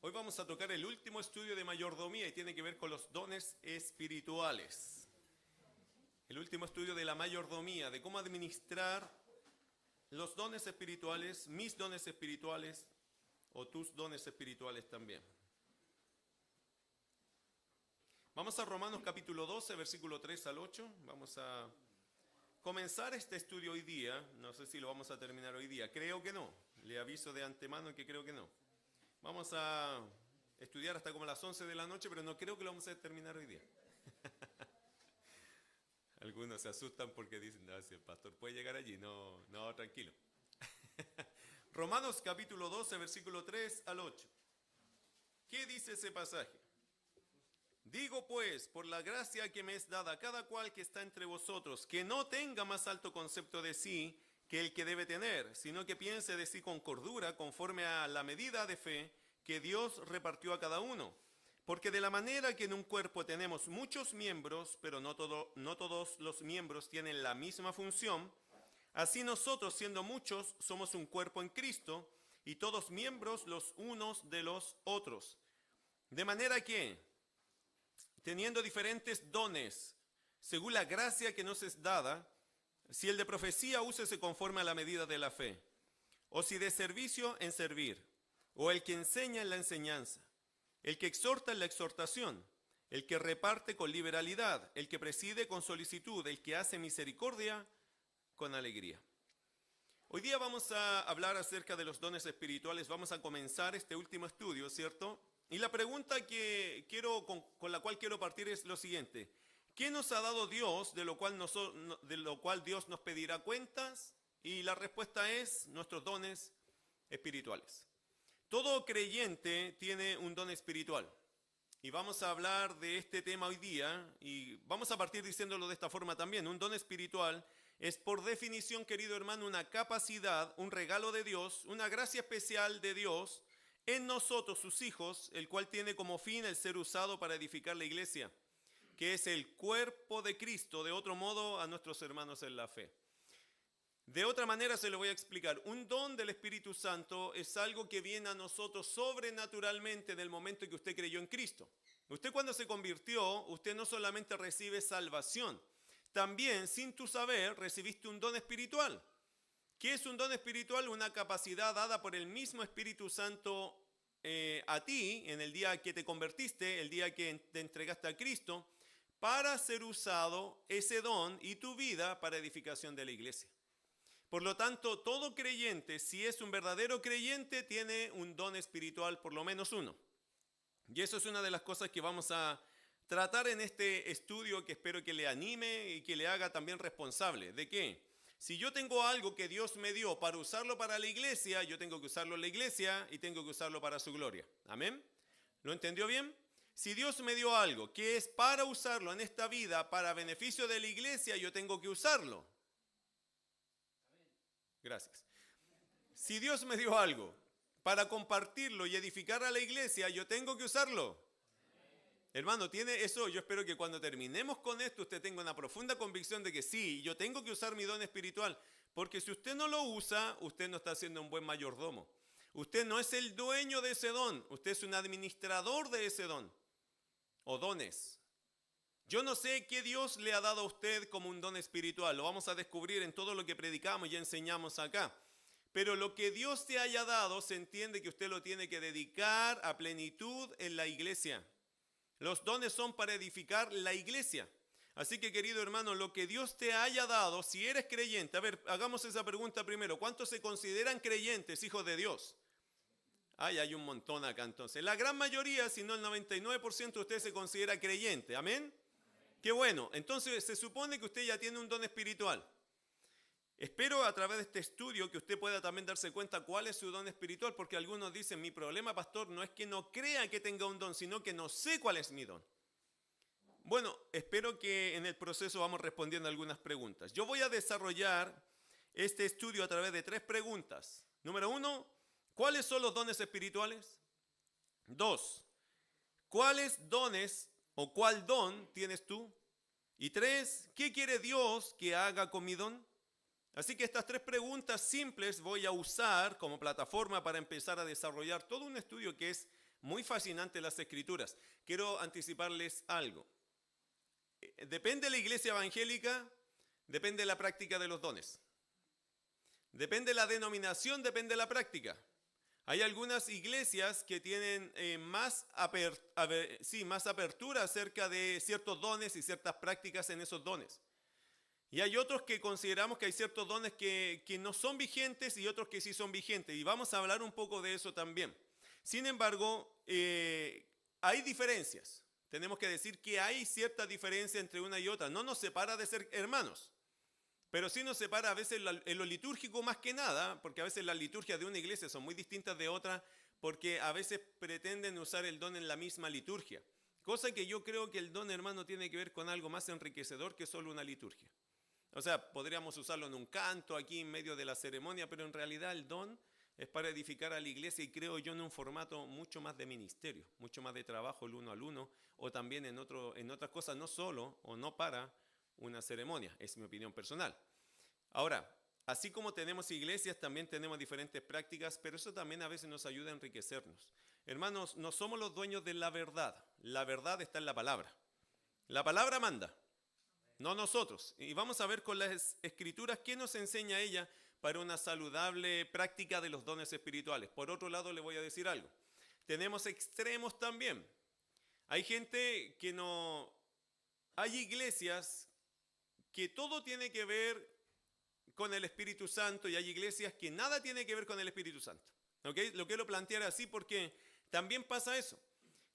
Hoy vamos a tocar el último estudio de mayordomía y tiene que ver con los dones espirituales. El último estudio de la mayordomía, de cómo administrar los dones espirituales, mis dones espirituales o tus dones espirituales también. Vamos a Romanos capítulo 12, versículo 3 al 8. Vamos a comenzar este estudio hoy día. No sé si lo vamos a terminar hoy día. Creo que no. Le aviso de antemano que creo que no. Vamos a estudiar hasta como las 11 de la noche, pero no creo que lo vamos a terminar hoy día. Algunos se asustan porque dicen, no, si el pastor puede llegar allí. No, tranquilo. Romanos capítulo 12, versículo 3 al 8. ¿Qué dice ese pasaje? Digo pues, por la gracia que me es dada a cada cual que está entre vosotros, que no tenga más alto concepto de sí que el que debe tener, sino que piense de sí con cordura, conforme a la medida de fe que Dios repartió a cada uno. Porque de la manera que en un cuerpo tenemos muchos miembros, pero no todos los miembros tienen la misma función, así nosotros, siendo muchos, somos un cuerpo en Cristo, y todos miembros los unos de los otros. De manera que, teniendo diferentes dones, según la gracia que nos es dada, si el de profecía, úsese conforme a la medida de la fe, o si de servicio, en servir, o el que enseña en la enseñanza, el que exhorta en la exhortación, el que reparte con liberalidad, el que preside con solicitud, el que hace misericordia con alegría. Hoy día vamos a hablar acerca de los dones espirituales, vamos a comenzar este último estudio, ¿cierto? Y la pregunta con la cual quiero partir es lo siguiente. ¿Qué nos ha dado Dios de lo cual Dios nos pedirá cuentas? Y la respuesta es nuestros dones espirituales. Todo creyente tiene un don espiritual. Y vamos a hablar de este tema hoy día y vamos a partir diciéndolo de esta forma también. Un don espiritual es por definición, querido hermano, una capacidad, un regalo de Dios, una gracia especial de Dios en nosotros, sus hijos, el cual tiene como fin el ser usado para edificar la iglesia, que es el cuerpo de Cristo, de otro modo a nuestros hermanos en la fe. De otra manera se lo voy a explicar. Un don del Espíritu Santo es algo que viene a nosotros sobrenaturalmente en el momento en que usted creyó en Cristo. Usted cuando se convirtió, usted no solamente recibe salvación, también sin tu saber recibiste un don espiritual. ¿Qué es un don espiritual? Una capacidad dada por el mismo Espíritu Santo a ti en el día que te convertiste, el día que te entregaste a Cristo, para ser usado ese don y tu vida para edificación de la iglesia. Por lo tanto, todo creyente, si es un verdadero creyente, tiene un don espiritual, por lo menos uno. Y eso es una de las cosas que vamos a tratar en este estudio, que espero que le anime y que le haga también responsable. ¿De qué? Si yo tengo algo que Dios me dio para usarlo para la iglesia, yo tengo que usarlo en la iglesia y tengo que usarlo para su gloria. ¿Amén? ¿Lo entendió bien? Si Dios me dio algo que es para usarlo en esta vida, para beneficio de la iglesia, yo tengo que usarlo. Gracias. Si Dios me dio algo para compartirlo y edificar a la iglesia, yo tengo que usarlo. Hermano, tiene eso. Yo espero que cuando terminemos con esto, usted tenga una profunda convicción de que sí, yo tengo que usar mi don espiritual. Porque si usted no lo usa, usted no está siendo un buen mayordomo. Usted no es el dueño de ese don. Usted es un administrador de ese don. O dones. Yo no sé qué Dios le ha dado a usted como un don espiritual. Lo vamos a descubrir en todo lo que predicamos y enseñamos acá. Pero lo que Dios te haya dado, se entiende que usted lo tiene que dedicar a plenitud en la iglesia. Los dones son para edificar la iglesia. Así que, querido hermano, lo que Dios te haya dado, si eres creyente, a ver, hagamos esa pregunta primero. ¿Cuántos se consideran creyentes, hijos de Dios? Ay, hay un montón acá entonces. La gran mayoría, si no el 99% de ustedes se considera creyente. ¿Amén? Qué bueno. Entonces se supone que usted ya tiene un don espiritual. Espero a través de este estudio que usted pueda también darse cuenta cuál es su don espiritual, porque algunos dicen, mi problema, pastor, no es que no crea que tenga un don, sino que no sé cuál es mi don. Bueno, espero que en el proceso vamos respondiendo algunas preguntas. Yo voy a desarrollar este estudio a través de 3 preguntas. Número 1, ¿cuáles son los dones espirituales? 2, ¿cuáles dones o cuál don tienes tú? Y 3, ¿qué quiere Dios que haga con mi don? Así que estas 3 preguntas simples voy a usar como plataforma para empezar a desarrollar todo un estudio que es Muy fascinante las Escrituras. Quiero anticiparles algo. Depende de la iglesia evangélica, depende de la práctica de los dones. Depende de la denominación, depende de la práctica. Hay algunas iglesias que tienen más apertura acerca de ciertos dones y ciertas prácticas en esos dones. Y hay otros que consideramos que hay ciertos dones que no son vigentes y otros que sí son vigentes. Y vamos a hablar un poco de eso también. Sin embargo, hay diferencias. Tenemos que decir que hay cierta diferencia entre una y otra. No nos separa de ser hermanos. Pero sí nos separa a veces en lo litúrgico más que nada, porque a veces las liturgias de una iglesia son muy distintas de otra, porque a veces pretenden usar el don en la misma liturgia. Cosa que yo creo que el don, hermano, tiene que ver con algo más enriquecedor que solo una liturgia. O sea, podríamos usarlo en un canto aquí en medio de la ceremonia, pero en realidad el don es para edificar a la iglesia y creo yo en un formato mucho más de ministerio, mucho más de trabajo el uno al uno, o también en otras cosas, no solo o no para una ceremonia, es mi opinión personal. Ahora, así como tenemos iglesias, también tenemos diferentes prácticas, pero eso también a veces nos ayuda a enriquecernos. Hermanos, no somos los dueños de la verdad está en la palabra. La palabra manda, no nosotros. Y vamos a ver con las Escrituras qué nos enseña ella para una saludable práctica de los dones espirituales. Por otro lado, le voy a decir algo. Tenemos extremos también. Hay gente que no... Hay iglesias que todo tiene que ver con el Espíritu Santo y hay iglesias que nada tiene que ver con el Espíritu Santo. ¿Okay? Lo quiero plantear así porque también pasa eso.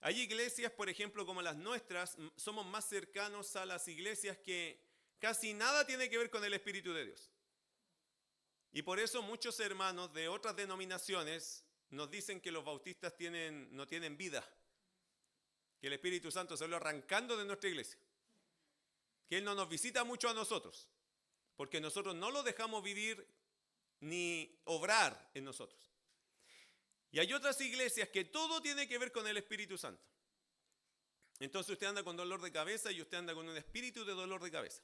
Hay iglesias, por ejemplo, como las nuestras, somos más cercanos a las iglesias que casi nada tiene que ver con el Espíritu de Dios. Y por eso muchos hermanos de otras denominaciones nos dicen que los bautistas no tienen vida, que el Espíritu Santo se lo arrancando de nuestra iglesia, que Él no nos visita mucho a nosotros, porque nosotros no lo dejamos vivir ni obrar en nosotros. Y hay otras iglesias que todo tiene que ver con el Espíritu Santo. Entonces usted anda con dolor de cabeza y usted anda con un espíritu de dolor de cabeza.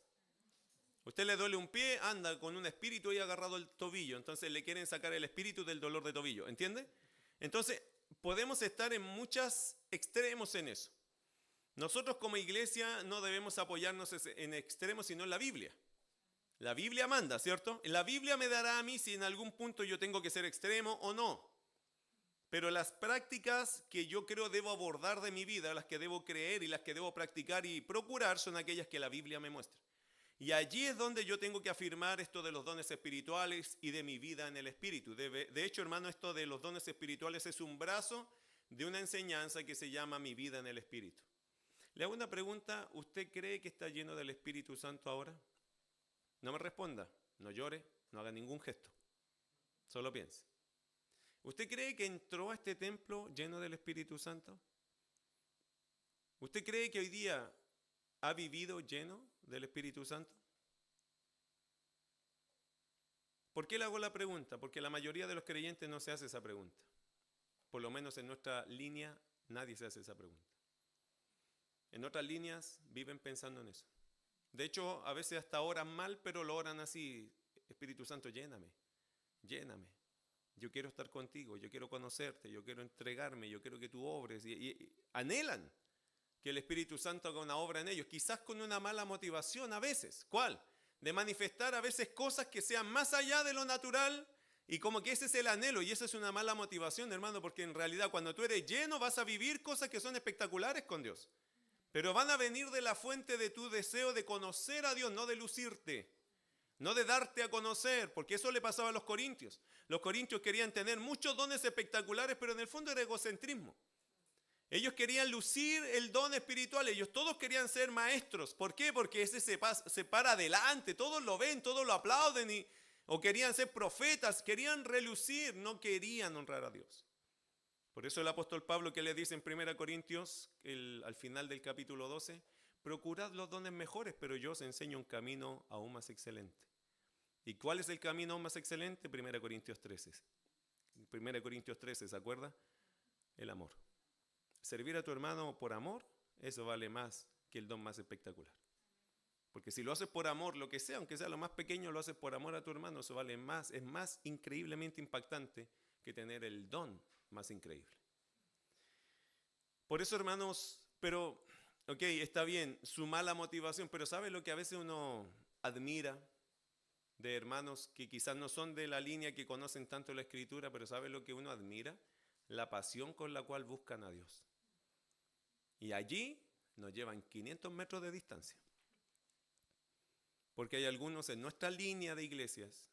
Usted le duele un pie, anda con un espíritu ahí agarrado el tobillo. Entonces le quieren sacar el espíritu del dolor de tobillo. ¿Entiende? Entonces podemos estar en muchos extremos en eso. Nosotros como iglesia no debemos apoyarnos en extremos, sino en la Biblia. La Biblia manda, ¿cierto? La Biblia me dará a mí si en algún punto yo tengo que ser extremo o no. Pero las prácticas que yo creo debo abordar de mi vida, las que debo creer y las que debo practicar y procurar son aquellas que la Biblia me muestra. Y allí es donde yo tengo que afirmar esto de los dones espirituales y de mi vida en el Espíritu. De hecho, hermano, esto de los dones espirituales es un brazo de una enseñanza que se llama mi vida en el Espíritu. Le hago una pregunta, ¿usted cree que está lleno del Espíritu Santo ahora? No me responda, no llore, no haga ningún gesto, solo piense. ¿Usted cree que entró a este templo lleno del Espíritu Santo? ¿Usted cree que hoy día ha vivido lleno del Espíritu Santo? ¿Por qué le hago la pregunta? Porque la mayoría de los creyentes no se hace esa pregunta. Por lo menos en nuestra línea nadie se hace esa pregunta. En otras líneas viven pensando en eso. De hecho, a veces hasta oran mal, pero lo oran así. Espíritu Santo, lléname, lléname. Yo quiero estar contigo, yo quiero conocerte, yo quiero entregarme, yo quiero que tú obres. Y anhelan que el Espíritu Santo haga una obra en ellos, quizás con una mala motivación a veces. ¿Cuál? De manifestar a veces cosas que sean más allá de lo natural y como que ese es el anhelo y esa es una mala motivación, hermano, porque en realidad cuando tú eres lleno vas a vivir cosas que son espectaculares con Dios. Pero van a venir de la fuente de tu deseo de conocer a Dios, no de lucirte. No de darte a conocer, porque eso le pasaba a los corintios. Los corintios querían tener muchos dones espectaculares, pero en el fondo era egocentrismo. Ellos querían lucir el don espiritual, ellos todos querían ser maestros. ¿Por qué? Porque ese se para adelante, todos lo ven, todos lo aplauden, o querían ser profetas, querían relucir, no querían honrar a Dios. Por eso el apóstol Pablo que le dice en 1 Corintios, al final del capítulo 12, procurad los dones mejores, pero yo os enseño un camino aún más excelente. ¿Y cuál es el camino aún más excelente? 1 Corintios 13. 1 Corintios 13, ¿se acuerda? El amor. Servir a tu hermano por amor, eso vale más que el don más espectacular. Porque si lo haces por amor, lo que sea, aunque sea lo más pequeño, lo haces por amor a tu hermano, eso vale más, es más increíblemente impactante que tener el don más increíble. Por eso, hermanos, pero, ok, está bien, su mala motivación, pero ¿sabe lo que a veces uno admira de hermanos que quizás no son de la línea que conocen tanto la Escritura, pero ¿sabe lo que uno admira? La pasión con la cual buscan a Dios. Y allí nos llevan 500 metros de distancia. Porque hay algunos en nuestra línea de iglesias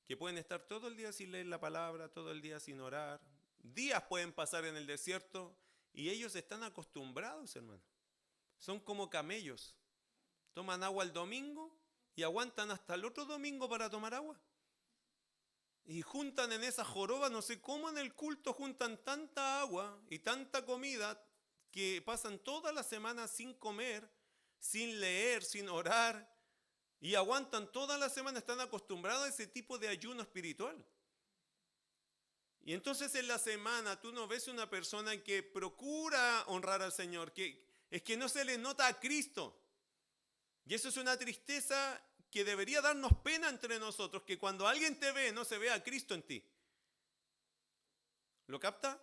que pueden estar todo el día sin leer la palabra, todo el día sin orar. Días pueden pasar en el desierto y ellos están acostumbrados, hermano. Son como camellos. Toman agua el domingo y aguantan hasta el otro domingo para tomar agua. Y juntan en esa joroba, no sé cómo en el culto juntan tanta agua y tanta comida que pasan toda la semana sin comer, sin leer, sin orar. Y aguantan toda la semana, están acostumbrados a ese tipo de ayuno espiritual. Y entonces en la semana tú no ves una persona que procura honrar al Señor, que es que no se le nota a Cristo. Y eso es una tristeza que debería darnos pena entre nosotros, que cuando alguien te ve no se vea a Cristo en ti. ¿Lo capta?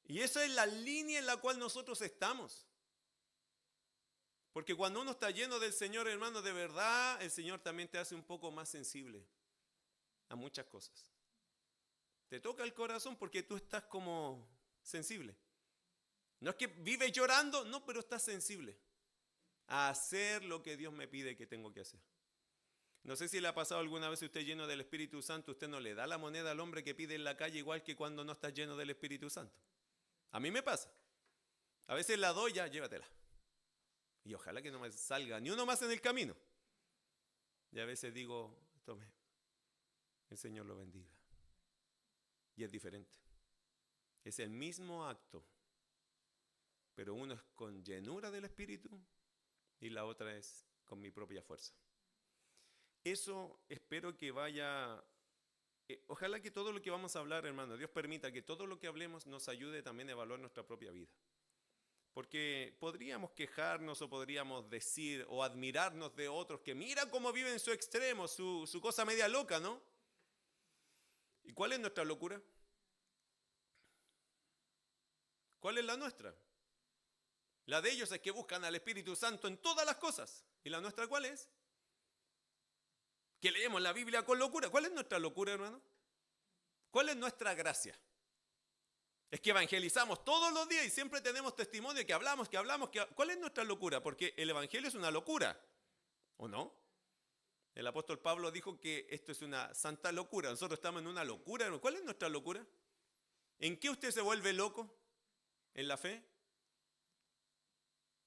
Y esa es la línea en la cual nosotros estamos. Porque cuando uno está lleno del Señor, hermano, de verdad, el Señor también te hace un poco más sensible a muchas cosas. Te toca el corazón porque tú estás como sensible. No es que vives llorando, no, pero estás sensible a hacer lo que Dios me pide que tengo que hacer. No sé si le ha pasado alguna vez a usted lleno del Espíritu Santo, usted no le da la moneda al hombre que pide en la calle igual que cuando no está lleno del Espíritu Santo. A mí me pasa. A veces la doy, ya, llévatela. Y ojalá que no me salga ni uno más en el camino. Y a veces digo, tome, el Señor lo bendiga. Y es diferente. Es el mismo acto, pero uno es con llenura del Espíritu y la otra es con mi propia fuerza. Eso espero que vaya, ojalá que todo lo que vamos a hablar, hermano, Dios permita que todo lo que hablemos nos ayude también a evaluar nuestra propia vida. Porque podríamos quejarnos o podríamos decir o admirarnos de otros que mira cómo viven su extremo, su cosa media loca, ¿no? ¿Y cuál es nuestra locura? ¿Cuál es la nuestra? La de ellos es que buscan al Espíritu Santo en todas las cosas. ¿Y la nuestra cuál es? Que leemos la Biblia con locura. ¿Cuál es nuestra locura, hermano? ¿Cuál es nuestra gracia? Es que evangelizamos todos los días y siempre tenemos testimonio que hablamos. ¿Cuál es nuestra locura? Porque el evangelio es una locura, ¿o no? El apóstol Pablo dijo que esto es una santa locura. Nosotros estamos en una locura. ¿Cuál es nuestra locura? ¿En qué usted se vuelve loco? ¿En la fe?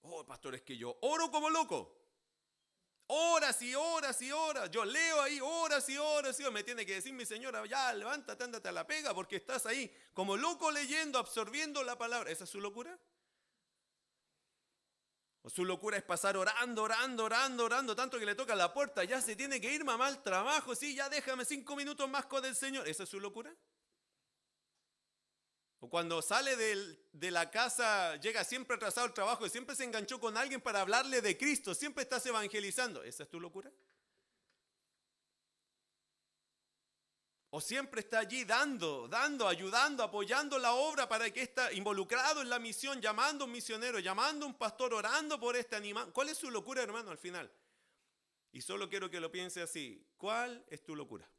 Oh, pastor, es que yo oro como loco. Horas y horas y horas. Yo leo ahí horas y horas y horas. Me tiene que decir mi señora, ya levántate, ándate a la pega porque estás ahí como loco leyendo, absorbiendo la palabra. ¿Esa es su locura? O su locura es pasar orando, tanto que le toca la puerta. Ya se tiene que ir mamá al trabajo. Sí, ya déjame 5 minutos más con el Señor. ¿Esa es su locura? O cuando sale de la casa, llega siempre atrasado al trabajo y siempre se enganchó con alguien para hablarle de Cristo, siempre estás evangelizando. ¿Esa es tu locura? O siempre está allí dando, ayudando, apoyando la obra para que está involucrado en la misión, llamando a un misionero, llamando a un pastor, orando por este animal. ¿Cuál es su locura, hermano, al final? Y solo quiero que lo piense así. ¿Cuál es tu locura?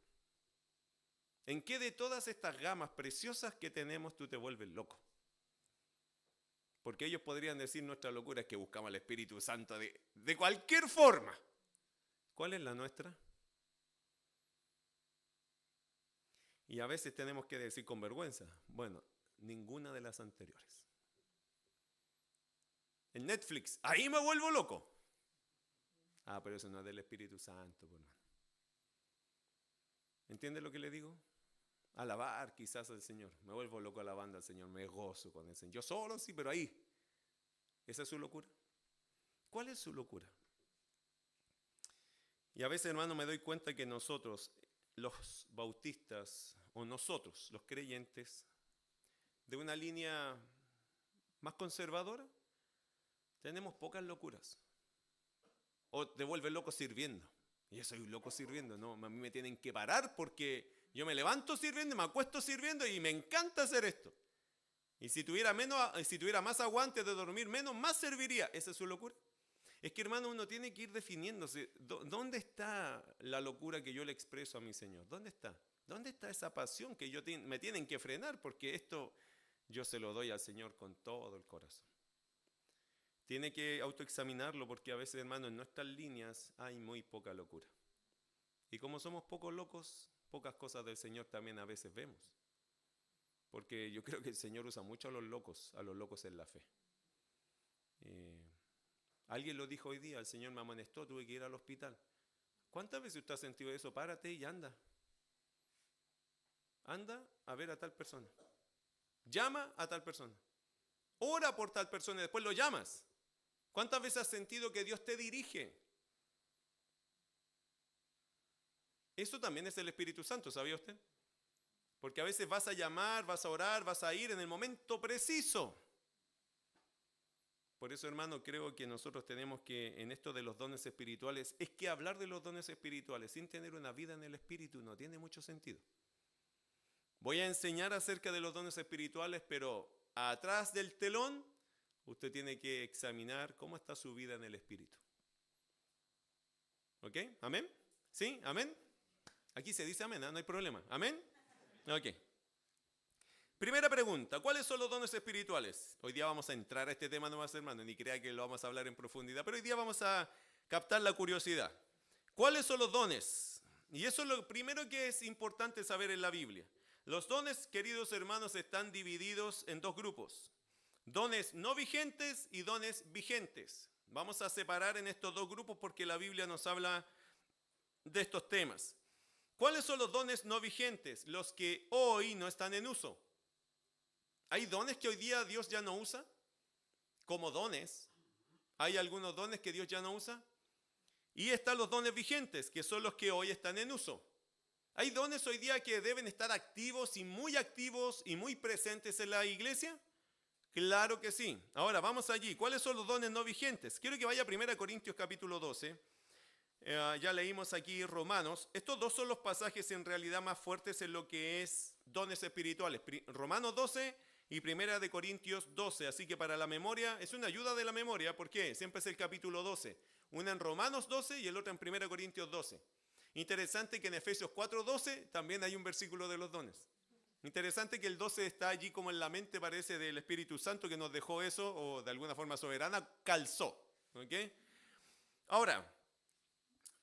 ¿En qué de todas estas gamas preciosas que tenemos tú te vuelves loco? Porque ellos podrían decir nuestra locura es que buscamos al Espíritu Santo de cualquier forma. ¿Cuál es la nuestra? Y a veces tenemos que decir con vergüenza, bueno, ninguna de las anteriores. En Netflix, ahí me vuelvo loco. Ah, pero eso no es del Espíritu Santo, hermano. ¿Entiende lo que le digo? Alabar quizás al Señor. Me vuelvo loco alabando al Señor, me gozo con el Señor. Yo solo sí, pero ahí. ¿Esa es su locura? ¿Cuál es su locura? Y a veces, hermano, me doy cuenta que nosotros, los bautistas, o nosotros, los creyentes, de una línea más conservadora, tenemos pocas locuras. O te vuelves loco sirviendo. Y yo soy un loco sirviendo, ¿no? A mí me tienen que parar porque yo me levanto sirviendo, me acuesto sirviendo y me encanta hacer esto. Y si tuviera más aguante de dormir menos, más serviría. ¿Esa es su locura? Es que, hermano, uno tiene que ir definiéndose. ¿Dónde está la locura que yo le expreso a mi Señor? ¿Dónde está? ¿Dónde está esa pasión que me tienen que frenar? Porque esto yo se lo doy al Señor con todo el corazón. Tiene que autoexaminarlo porque a veces, hermano, en nuestras líneas hay muy poca locura. Y como somos pocos locos, pocas cosas del Señor también a veces vemos. Porque yo creo que el Señor usa mucho a los locos en la fe. Alguien lo dijo hoy día, el Señor me amonestó, tuve que ir al hospital. ¿Cuántas veces usted ha sentido eso? Párate y anda. Anda a ver a tal persona. Llama a tal persona. Ora por tal persona y después lo llamas. ¿Cuántas veces has sentido que Dios te dirige? Eso también es el Espíritu Santo, ¿sabía usted? Porque a veces vas a llamar, vas a orar, vas a ir en el momento preciso. Por eso, hermano, creo que nosotros tenemos que, en esto de los dones espirituales, es que hablar de los dones espirituales sin tener una vida en el Espíritu no tiene mucho sentido. Voy a enseñar acerca de los dones espirituales, pero atrás del telón, usted tiene que examinar cómo está su vida en el Espíritu. ¿Ok? ¿Amén? ¿Sí? ¿Amén? Aquí se dice amén, ¿eh? No hay problema. ¿Amén? Ok. Primera pregunta, ¿cuáles son los dones espirituales? Hoy día vamos a entrar a este tema nomás, hermano, ni crea que lo vamos a hablar en profundidad, pero hoy día vamos a captar la curiosidad. ¿Cuáles son los dones? Y eso es lo primero que es importante saber en la Biblia. Los dones, queridos hermanos, están divididos en dos grupos. Dones no vigentes y dones vigentes. Vamos a separar en estos dos grupos porque la Biblia nos habla de estos temas. ¿Cuáles son los dones no vigentes? Los que hoy no están en uso. ¿Hay dones que hoy día Dios ya no usa? Como dones. ¿Hay algunos dones que Dios ya no usa? Y están los dones vigentes, que son los que hoy están en uso. ¿Hay dones hoy día que deben estar activos y muy presentes en la iglesia? Claro que sí. Ahora vamos allí. ¿Cuáles son los dones no vigentes? Quiero que vaya a 1 Corintios capítulo 12. Ya leímos aquí Romanos. Estos dos son los pasajes en realidad más fuertes en lo que es dones espirituales. Romanos 12 y 1 Corintios 12. Así que para la memoria, es una ayuda de la memoria. ¿Por qué? Siempre es el capítulo 12. Una en Romanos 12 y el otro en 1 Corintios 12. Interesante que en Efesios 4:12 también hay un versículo de los dones. Interesante que el 12 está allí como en la mente, parece, del Espíritu Santo que nos dejó eso, o de alguna forma soberana, calzó. ¿Ok? Ahora,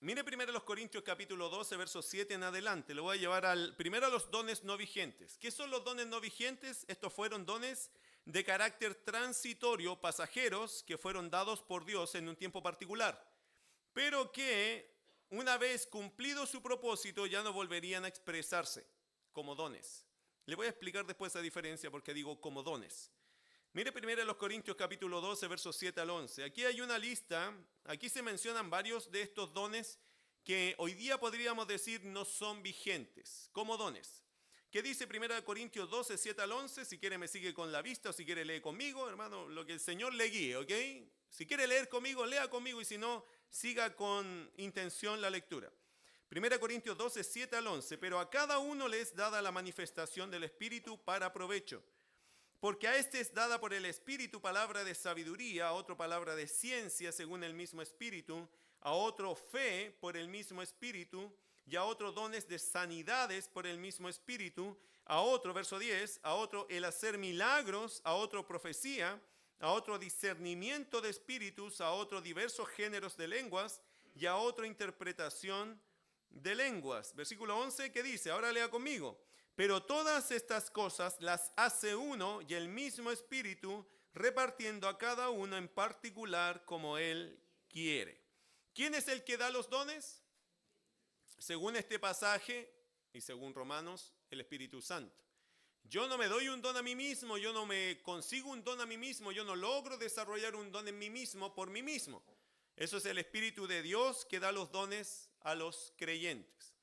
mire primero los Corintios capítulo 12, versos 7 en adelante. Le voy a llevar primero a los dones no vigentes. ¿Qué son los dones no vigentes? Estos fueron dones de carácter transitorio, pasajeros, que fueron dados por Dios en un tiempo particular, pero que una vez cumplido su propósito ya no volverían a expresarse como dones. Le voy a explicar después esa diferencia porque digo como dones. Mire primero los Corintios capítulo 12, versos 7 al 11. Aquí hay una lista, aquí se mencionan varios de estos dones que hoy día podríamos decir no son vigentes, como dones. ¿Qué dice 1 Corintios 12, 7 al 11? Si quiere me sigue con la vista o si quiere lee conmigo, hermano, lo que el Señor le guíe, ¿ok? Si quiere leer conmigo, lea conmigo y si no, siga con intención la lectura. 1 Corintios 12, 7 al 11. Pero a cada uno le es dada la manifestación del Espíritu para provecho. Porque a este es dada por el Espíritu palabra de sabiduría, a otro palabra de ciencia según el mismo Espíritu, a otro fe por el mismo Espíritu, y a otro dones de sanidades por el mismo Espíritu, a otro, verso 10, a otro el hacer milagros, a otro profecía, a otro discernimiento de espíritus, a otro diversos géneros de lenguas, y a otro interpretación de lenguas. Versículo 11, ¿qué dice? Ahora lea conmigo. Pero todas estas cosas las hace uno y el mismo Espíritu, repartiendo a cada uno en particular como Él quiere. ¿Quién es el que da los dones? Según este pasaje y según Romanos, el Espíritu Santo. Yo no me doy un don a mí mismo, yo no me consigo un don a mí mismo, yo no logro desarrollar un don en mí mismo por mí mismo. Eso es el Espíritu de Dios que da los dones a los creyentes.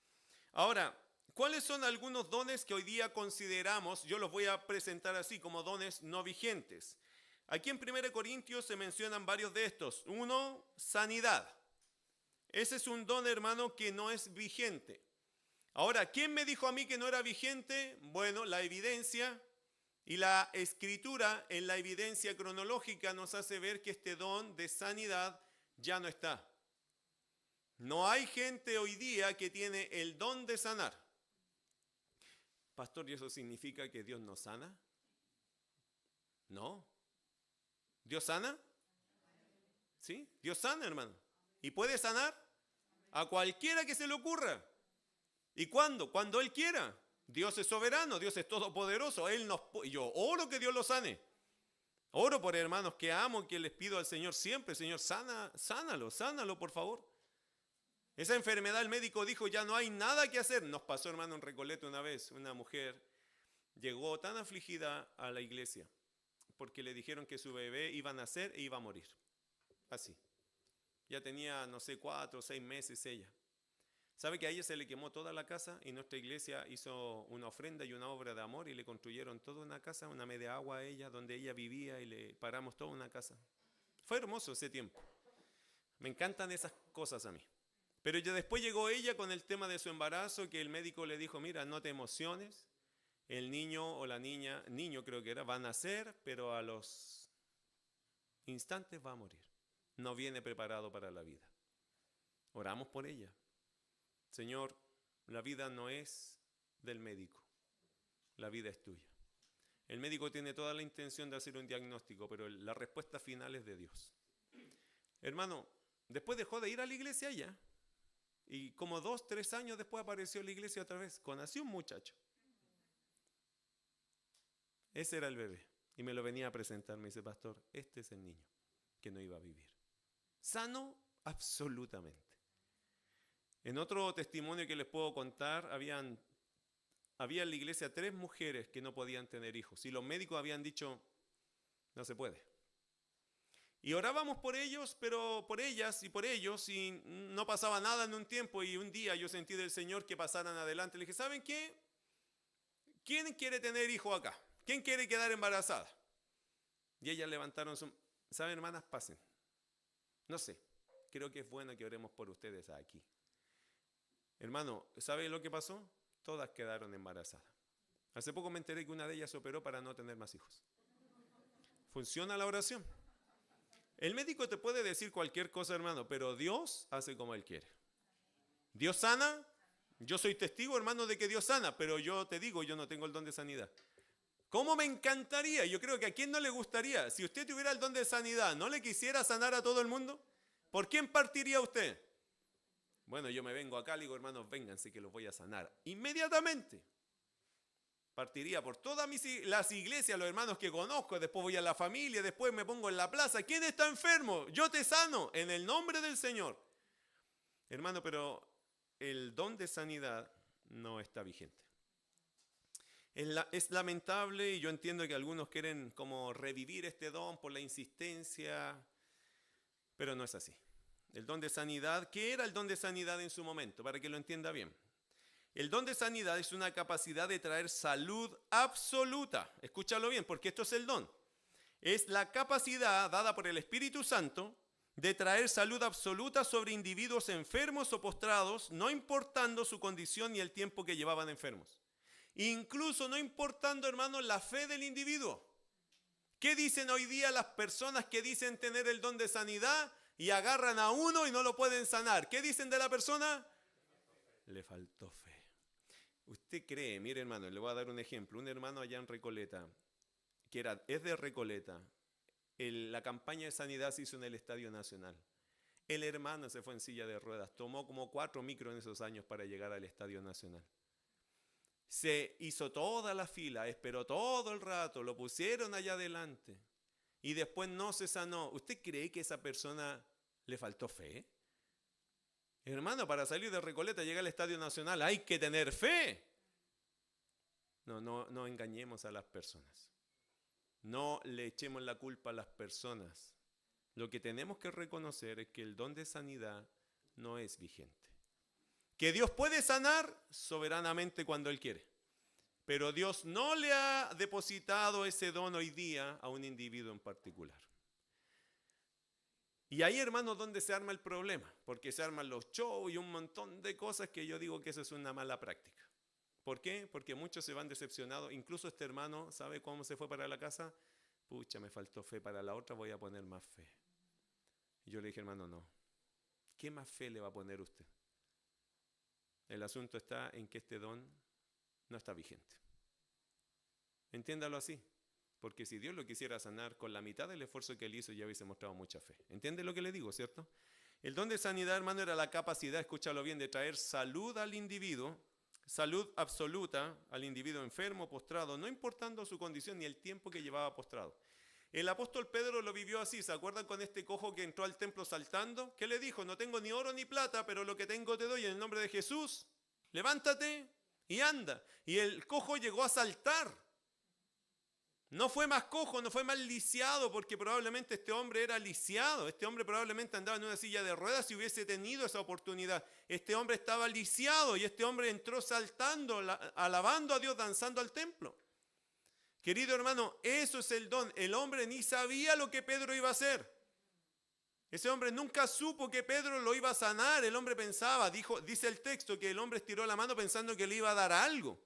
Ahora, ¿cuáles son algunos dones que hoy día consideramos? Yo los voy a presentar así como dones no vigentes. Aquí en 1 Corintios se mencionan varios de estos. Uno, sanidad. Ese es un don, hermano, que no es vigente. Ahora, ¿quién me dijo a mí que no era vigente? Bueno, la evidencia Y la escritura en la evidencia cronológica nos hace ver que este don de sanidad ya no está. No hay gente hoy día que tiene el don de sanar. Pastor, ¿y eso significa que Dios no sana? No. ¿Dios sana? ¿Sí? Dios sana, hermano. ¿Y puede sanar? A cualquiera que se le ocurra. ¿Y cuándo? Cuando Él quiera. Dios es soberano, Dios es todopoderoso. Yo oro que Dios lo sane. Oro por hermanos que amo, que les pido al Señor siempre, Señor, sánalo, por favor. Esa enfermedad, el médico dijo, ya no hay nada que hacer. Nos pasó, hermano, en Recoleta una vez, una mujer llegó tan afligida a la iglesia porque le dijeron que su bebé iba a nacer e iba a morir. Así. Ya tenía, no sé, 4 o 6 meses ella. ¿Sabe que a ella se le quemó toda la casa y nuestra iglesia hizo una ofrenda y una obra de amor y le construyeron toda una casa, una media agua a ella, donde ella vivía y le paramos toda una casa? Fue hermoso ese tiempo. Me encantan esas cosas a mí. Pero ya después llegó ella con el tema de su embarazo, que el médico le dijo, mira, no te emociones, el niño o la niña, niño creo que era, va a nacer, pero a los instantes va a morir. No viene preparado para la vida. Oramos por ella. Señor, la vida no es del médico, la vida es tuya. El médico tiene toda la intención de hacer un diagnóstico, pero la respuesta final es de Dios. Hermano, después dejó de ir a la iglesia ella, y como 2, 3 años después apareció en la iglesia otra vez, conoció un muchacho. Ese era el bebé, y me lo venía a presentar, me dice, pastor, este es el niño que no iba a vivir. Sano absolutamente. En otro testimonio que les puedo contar, había en la iglesia 3 mujeres que no podían tener hijos. Y los médicos habían dicho, no se puede. Y orábamos por ellos, pero por ellas y por ellos, y no pasaba nada en un tiempo. Y un día yo sentí del Señor que pasaran adelante. Le dije, ¿saben qué? ¿Quién quiere tener hijo acá? ¿Quién quiere quedar embarazada? Y ellas levantaron su... ¿Saben, hermanas? Pasen. No sé, creo que es bueno que oremos por ustedes aquí. Hermano, ¿sabe lo que pasó? Todas quedaron embarazadas. Hace poco me enteré que una de ellas se operó para no tener más hijos. ¿Funciona la oración? El médico te puede decir cualquier cosa, hermano, pero Dios hace como Él quiere. ¿Dios sana? Yo soy testigo, hermano, de que Dios sana, pero yo te digo, yo no tengo el don de sanidad. ¿Cómo me encantaría? Yo creo que a quién no le gustaría. Si usted tuviera el don de sanidad, ¿no le quisiera sanar a todo el mundo? ¿Por quién partiría usted? Bueno, yo me vengo acá, le digo, hermanos, vénganse que los voy a sanar. Inmediatamente. Partiría por todas las iglesias, los hermanos que conozco, después voy a la familia, después me pongo en la plaza. ¿Quién está enfermo? Yo te sano, en el nombre del Señor. Hermano, pero el don de sanidad no está vigente. Es lamentable y yo entiendo que algunos quieren como revivir este don por la insistencia, pero no es así. El don de sanidad, ¿qué era el don de sanidad en su momento? Para que lo entienda bien. El don de sanidad es una capacidad de traer salud absoluta. Escúchalo bien, porque esto es el don. Es la capacidad dada por el Espíritu Santo de traer salud absoluta sobre individuos enfermos o postrados, no importando su condición ni el tiempo que llevaban enfermos. Incluso no importando, hermanos, la fe del individuo. ¿Qué dicen hoy día las personas que dicen tener el don de sanidad y agarran a uno y no lo pueden sanar? ¿Qué dicen de la persona? Le faltó fe. Usted cree, mire hermano, le voy a dar un ejemplo. Un hermano allá en Recoleta, es de Recoleta, la campaña de sanidad se hizo en el Estadio Nacional. El hermano se fue en silla de ruedas, tomó como 4 micros en esos años para llegar al Estadio Nacional. Se hizo toda la fila, esperó todo el rato, lo pusieron allá adelante y después no se sanó. ¿Usted cree que a esa persona le faltó fe? Hermano, para salir de Recoleta, llegar al Estadio Nacional, hay que tener fe. No engañemos a las personas. No le echemos la culpa a las personas. Lo que tenemos que reconocer es que el don de sanidad no es vigente. Que Dios puede sanar soberanamente cuando Él quiere. Pero Dios no le ha depositado ese don hoy día a un individuo en particular. Y ahí, hermanos, donde se arma el problema, porque se arman los shows y un montón de cosas que yo digo que eso es una mala práctica. ¿Por qué? Porque muchos se van decepcionados. Incluso este hermano, ¿sabe cómo se fue para la casa? Pucha, me faltó fe, para la otra voy a poner más fe. Y yo le dije, hermano, no. ¿Qué más fe le va a poner usted? El asunto está en que este don no está vigente. Entiéndalo así. Porque si Dios lo quisiera sanar con la mitad del esfuerzo que él hizo, ya hubiese mostrado mucha fe. ¿Entiende lo que le digo, cierto? El don de sanidad, hermano, era la capacidad, escúchalo bien, de traer salud al individuo, salud absoluta al individuo enfermo, postrado, no importando su condición ni el tiempo que llevaba postrado. El apóstol Pedro lo vivió así. ¿Se acuerdan con este cojo que entró al templo saltando? ¿Qué le dijo? No tengo ni oro ni plata, pero lo que tengo te doy en el nombre de Jesús. Levántate y anda. Y el cojo llegó a saltar. No fue más cojo, no fue más lisiado, porque probablemente este hombre era lisiado. Este hombre probablemente andaba en una silla de ruedas si hubiese tenido esa oportunidad. Este hombre estaba lisiado y este hombre entró saltando, alabando a Dios, danzando al templo. Querido hermano, eso es el don. El hombre ni sabía lo que Pedro iba a hacer. Ese hombre nunca supo que Pedro lo iba a sanar. El hombre pensaba, dice el texto, que el hombre estiró la mano pensando que le iba a dar algo.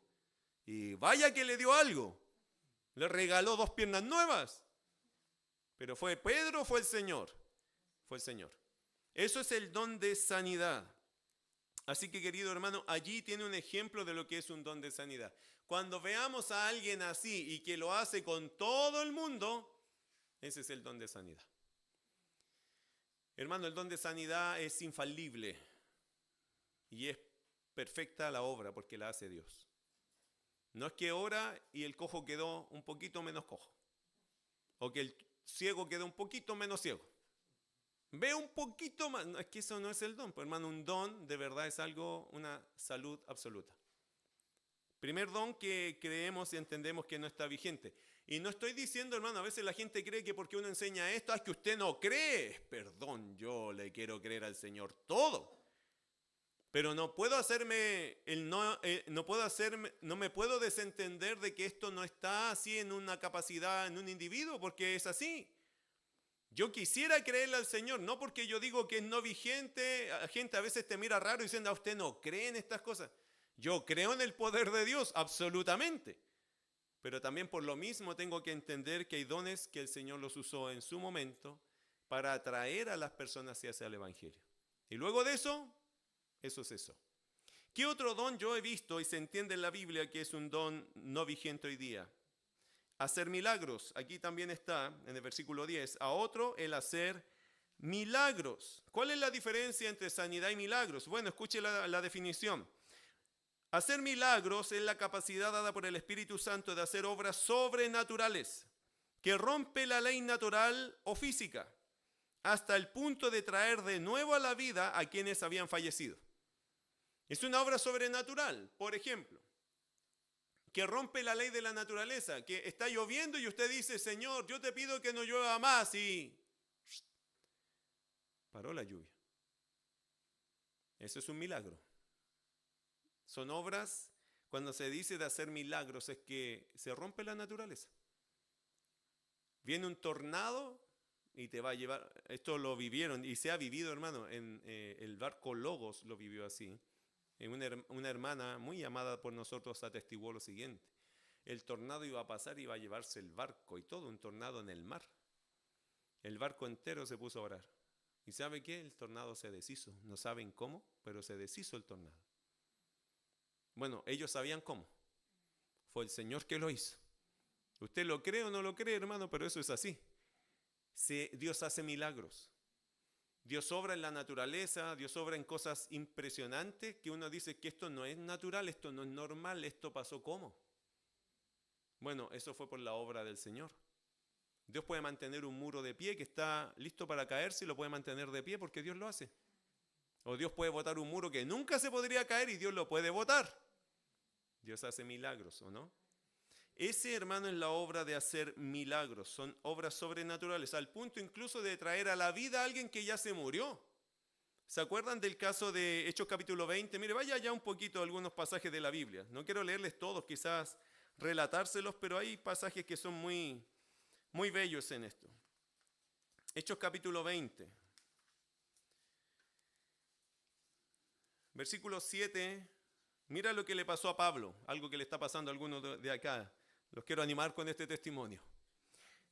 Y vaya que le dio algo. Le regaló 2 piernas nuevas. Pero ¿fue Pedro o fue el Señor? Fue el Señor. Eso es el don de sanidad. Así que, querido hermano, allí tiene un ejemplo de lo que es un don de sanidad. Cuando veamos a alguien así y que lo hace con todo el mundo, ese es el don de sanidad. Hermano, el don de sanidad es infalible y es perfecta la obra porque la hace Dios. No es que ora y el cojo quedó un poquito menos cojo, o que el ciego quedó un poquito menos ciego. Ve un poquito más. No, es que eso no es el don, pues, hermano. Un don de verdad es algo, una salud absoluta. Primer don que creemos y entendemos que no está vigente. Y no estoy diciendo, hermano, a veces la gente cree que porque uno enseña esto, es que usted no cree. Perdón, yo le quiero creer al Señor todo. Pero no puedo no me puedo desentender de que esto no está así en una capacidad, en un individuo, porque es así. Yo quisiera creerle al Señor, no porque yo digo que es no vigente. La gente a veces te mira raro diciendo, ¿a usted no cree en estas cosas? Yo creo en el poder de Dios, absolutamente. Pero también por lo mismo tengo que entender que hay dones que el Señor los usó en su momento para atraer a las personas hacia el Evangelio. Y luego de eso, eso cesó. ¿Qué otro don yo he visto y se entiende en la Biblia que es un don no vigente hoy día? Hacer milagros. Aquí también está en el versículo 10. A otro el hacer milagros. ¿Cuál es la diferencia entre sanidad y milagros? Bueno, escuche la definición. Hacer milagros es la capacidad dada por el Espíritu Santo de hacer obras sobrenaturales que rompe la ley natural o física hasta el punto de traer de nuevo a la vida a quienes habían fallecido. Es una obra sobrenatural, por ejemplo, que rompe la ley de la naturaleza, que está lloviendo y usted dice, Señor, yo te pido que no llueva más, y paró la lluvia. Eso es un milagro. Son obras, cuando se dice de hacer milagros, es que se rompe la naturaleza. Viene un tornado y te va a llevar. Esto lo vivieron y se ha vivido, hermano, en el barco Logos lo vivió así. Una hermana muy amada por nosotros atestiguó lo siguiente. El tornado iba a pasar y iba a llevarse el barco y todo, un tornado en el mar. El barco entero se puso a orar. ¿Y sabe qué? El tornado se deshizo. No saben cómo, pero se deshizo el tornado. Bueno, ellos sabían cómo. Fue el Señor que lo hizo. ¿Usted lo cree o no lo cree, hermano? Pero eso es así. Dios hace milagros. Dios obra en la naturaleza, Dios obra en cosas impresionantes que uno dice que esto no es natural, esto no es normal, esto pasó ¿cómo? Bueno, eso fue por la obra del Señor. Dios puede mantener un muro de pie que está listo para caerse y lo puede mantener de pie porque Dios lo hace. O Dios puede botar un muro que nunca se podría caer y Dios lo puede botar. Dios hace milagros, ¿o no? Ese, hermano, es la obra de hacer milagros. Son obras sobrenaturales, al punto incluso de traer a la vida a alguien que ya se murió. ¿Se acuerdan del caso de Hechos capítulo 20? Mire, vaya ya un poquito algunos pasajes de la Biblia. No quiero leerles todos, quizás relatárselos, pero hay pasajes que son muy, muy bellos en esto. Hechos capítulo 20. Versículos 7 Mira lo que le pasó a Pablo, algo que le está pasando a algunos de acá. Los quiero animar con este testimonio.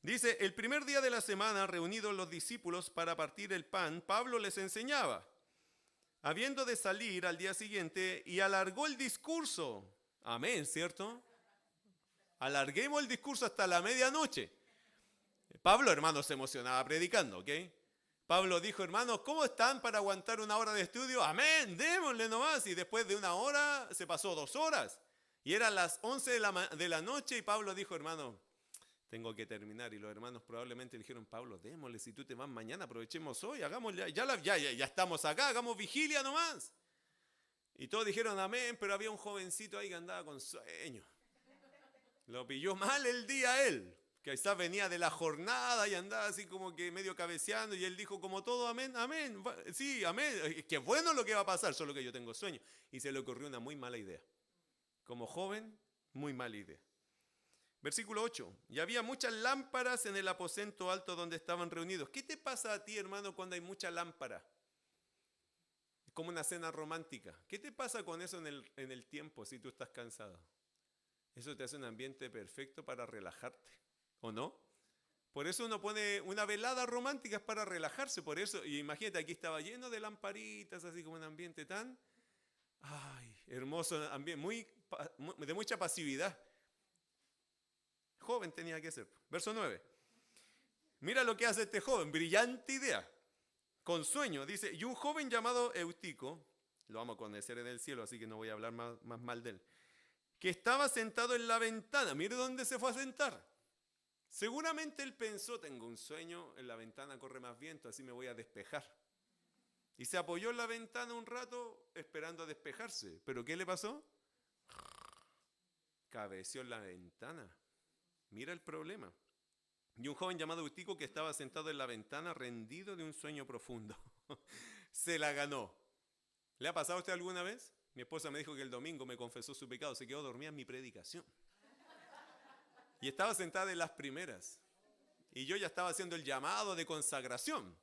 Dice, el primer día de la semana, reunidos los discípulos para partir el pan, Pablo les enseñaba, habiendo de salir al día siguiente, y alargó el discurso. Amén, ¿cierto? Alarguemos el discurso hasta la medianoche. Pablo, hermano, se emocionaba predicando, ¿ok? Pablo dijo, hermanos, ¿cómo están para aguantar una hora de estudio? Amén, démosle nomás. Y después de una hora se pasó 2 horas. Y eran las 11 de la noche y Pablo dijo, hermano, tengo que terminar. Y los hermanos probablemente le dijeron, Pablo, démosle, si tú te vas mañana, aprovechemos hoy, hagámosle, ya estamos acá, hagamos vigilia nomás. Y todos dijeron, amén, pero había un jovencito ahí que andaba con sueño. Lo pilló mal el día él. Que quizás venía de la jornada y andaba así como que medio cabeceando y él dijo como todo, amén, amén, sí, amén, qué bueno lo que va a pasar, solo que yo tengo sueño. Y se le ocurrió una muy mala idea. Como joven, muy mala idea. Versículo 8. Y había muchas lámparas en el aposento alto donde estaban reunidos. ¿Qué te pasa a ti, hermano, cuando hay mucha lámpara? Es como una cena romántica. ¿Qué te pasa con eso en el tiempo si tú estás cansado? Eso te hace un ambiente perfecto para relajarte. ¿O no? Por eso uno pone una velada romántica, es para relajarse, por eso, y imagínate, aquí estaba lleno de lamparitas, así como un ambiente tan, ay, hermoso ambiente, de mucha pasividad. Joven tenía que ser. Verso 9. Mira lo que hace este joven, brillante idea, con sueño, dice, y un joven llamado Eutico, lo vamos a conocer en el cielo, así que no voy a hablar más mal de él, que estaba sentado en la ventana, mire dónde se fue a sentar. Seguramente él pensó, tengo un sueño, en la ventana corre más viento, así me voy a despejar. Y se apoyó en la ventana un rato esperando a despejarse. ¿Pero qué le pasó? Cabeció en la ventana. Mira el problema. Y un joven llamado Eutico que estaba sentado en la ventana rendido de un sueño profundo. Se la ganó. ¿Le ha pasado a usted alguna vez? Mi esposa me dijo que el domingo me confesó su pecado, se quedó dormida en mi predicación. Y estaba sentada en las primeras. Y yo ya estaba haciendo el llamado de consagración.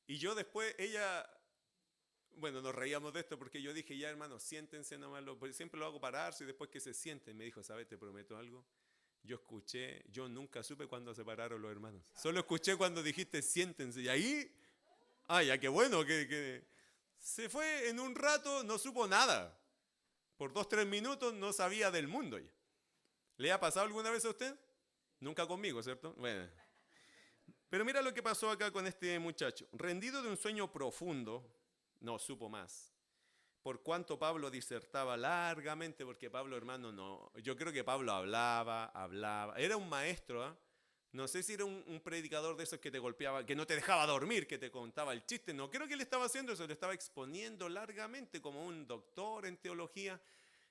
Y yo después, bueno, nos reíamos de esto porque yo dije, ya hermano, siéntense nomás. Siempre lo hago pararse y después que se sienten. Me dijo, ¿sabes? Te prometo algo. Yo nunca supe cuándo se pararon los hermanos. Solo escuché cuando dijiste, siéntense. Y ahí, ya qué bueno, que se fue en un rato, no supo nada. Por 2-3 minutos no sabía del mundo ya. ¿Le ha pasado alguna vez a usted? Nunca conmigo, ¿cierto? Bueno. Pero mira lo que pasó acá con este muchacho. Rendido de un sueño profundo, no supo más. Por cuanto Pablo disertaba largamente, porque Pablo, hermano, no. Yo creo que Pablo hablaba. Era un maestro, ¿eh? No sé si era un predicador de esos que te golpeaba, que no te dejaba dormir, que te contaba el chiste. No creo que él estaba haciendo eso, le estaba exponiendo largamente como un doctor en teología.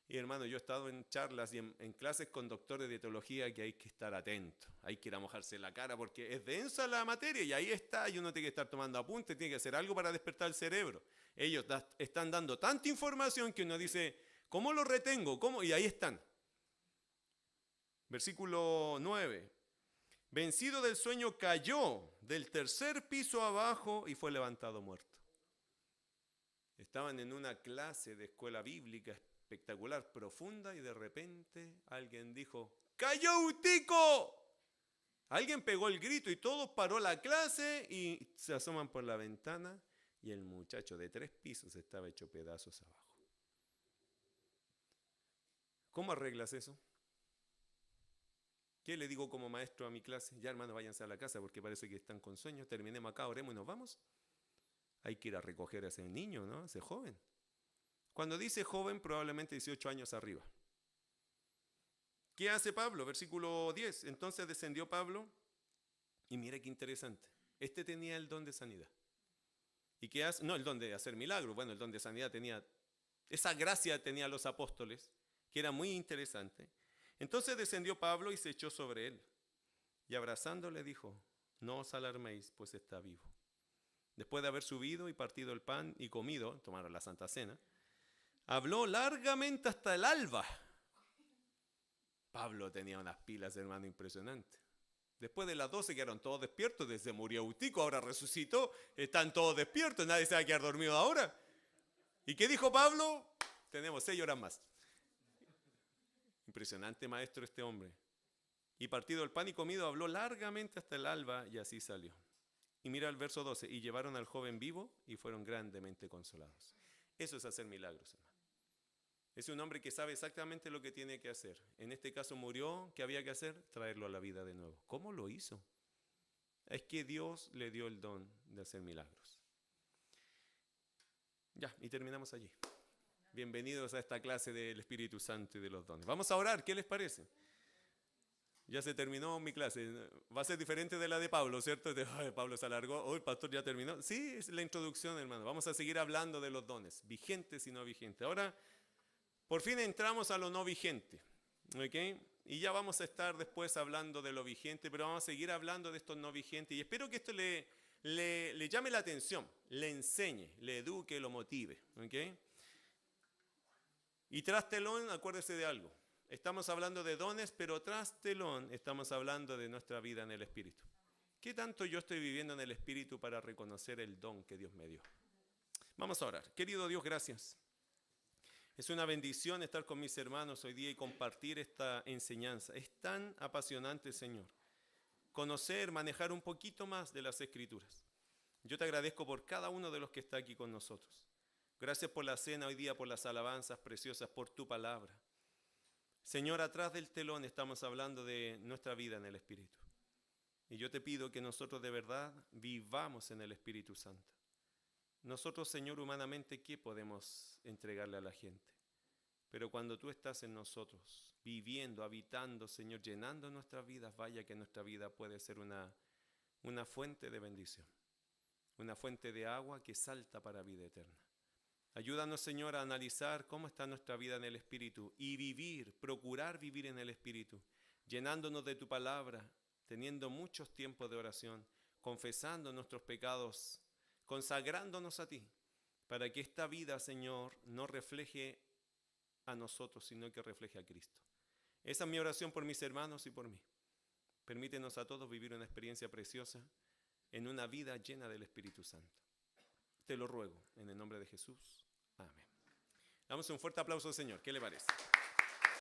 Y hermano, yo he estado en charlas y en clases con doctores de teología que hay que estar atento, hay que ir a mojarse la cara porque es densa la materia y ahí está, y uno tiene que estar tomando apuntes, tiene que hacer algo para despertar el cerebro. Ellos están dando tanta información que uno dice, ¿cómo lo retengo? ¿Cómo? Y ahí están. Versículo 9. Vencido del sueño cayó del 3er piso abajo y fue levantado muerto. Estaban en una clase de escuela bíblica espectacular, profunda, y de repente alguien dijo, ¡cayó Eutico! Alguien pegó el grito y todos paró la clase y se asoman por la ventana y el muchacho de 3 pisos estaba hecho pedazos abajo. ¿Cómo arreglas eso? ¿Qué le digo como maestro a mi clase? Ya hermano, váyanse a la casa porque parece que están con sueños, terminemos acá, oremos y nos vamos. Hay que ir a recoger a ese niño, ¿no? A ese joven. Cuando dice joven, probablemente 18 años arriba. ¿Qué hace Pablo? Versículo 10. Entonces descendió Pablo y mira qué interesante. Este tenía el don de sanidad. ¿Y qué hace? No, el don de hacer milagros. Bueno, el don de sanidad tenía, esa gracia tenía los apóstoles, que era muy interesante. Entonces descendió Pablo y se echó sobre él. Y abrazándole dijo, no os alarméis, pues está vivo. Después de haber subido y partido el pan y comido, tomaron la Santa Cena, habló largamente hasta el alba. Pablo tenía unas pilas, hermano, impresionantes. Después de las 12 quedaron todos despiertos, desde murió Eutico, ahora resucitó, están todos despiertos, nadie se va a quedar dormido ahora. ¿Y qué dijo Pablo? tenemos 6 horas más. Impresionante maestro este hombre. Y partido el pan y comido, habló largamente hasta el alba y así salió. Y mira el verso 12, y llevaron al joven vivo y fueron grandemente consolados. Eso es hacer milagros, hermano. Es un hombre que sabe exactamente lo que tiene que hacer. En este caso murió, ¿qué había que hacer? Traerlo a la vida de nuevo. ¿Cómo lo hizo? Es que Dios le dio el don de hacer milagros. Ya, y terminamos allí. Bienvenidos a esta clase del Espíritu Santo y de los dones. Vamos a orar, ¿qué les parece? Ya se terminó mi clase. Va a ser diferente de la de Pablo, ¿cierto? Pablo se alargó. Oh, el pastor ya terminó. Sí, es la introducción, hermano. Vamos a seguir hablando de los dones, vigentes y no vigentes. Ahora, por fin entramos a lo no vigente. ¿Ok? Y ya vamos a estar después hablando de lo vigente, pero vamos a seguir hablando de estos no vigentes. Y espero que esto le llame la atención, le enseñe, le eduque, lo motive. ¿Ok? Y tras telón, acuérdese de algo. Estamos hablando de dones, pero tras telón estamos hablando de nuestra vida en el Espíritu. ¿Qué tanto yo estoy viviendo en el Espíritu para reconocer el don que Dios me dio? Vamos a orar. Querido Dios, gracias. Es una bendición estar con mis hermanos hoy día y compartir esta enseñanza. Es tan apasionante, Señor, conocer, manejar un poquito más de las Escrituras. Yo te agradezco por cada uno de los que está aquí con nosotros. Gracias por la cena hoy día, por las alabanzas preciosas, por tu palabra. Señor, atrás del telón estamos hablando de nuestra vida en el Espíritu. Y yo te pido que nosotros de verdad vivamos en el Espíritu Santo. Nosotros, Señor, humanamente, ¿qué podemos entregarle a la gente? Pero cuando tú estás en nosotros, viviendo, habitando, Señor, llenando nuestras vidas, vaya que nuestra vida puede ser una fuente de bendición, una fuente de agua que salta para vida eterna. Ayúdanos, Señor, a analizar cómo está nuestra vida en el Espíritu y vivir, procurar vivir en el Espíritu, llenándonos de tu palabra, teniendo muchos tiempos de oración, confesando nuestros pecados, consagrándonos a ti, para que esta vida, Señor, no refleje a nosotros, sino que refleje a Cristo. Esa es mi oración por mis hermanos y por mí. Permítenos a todos vivir una experiencia preciosa en una vida llena del Espíritu Santo. Te lo ruego, en el nombre de Jesús. Amén. Damos un fuerte aplauso al Señor. ¿Qué le parece?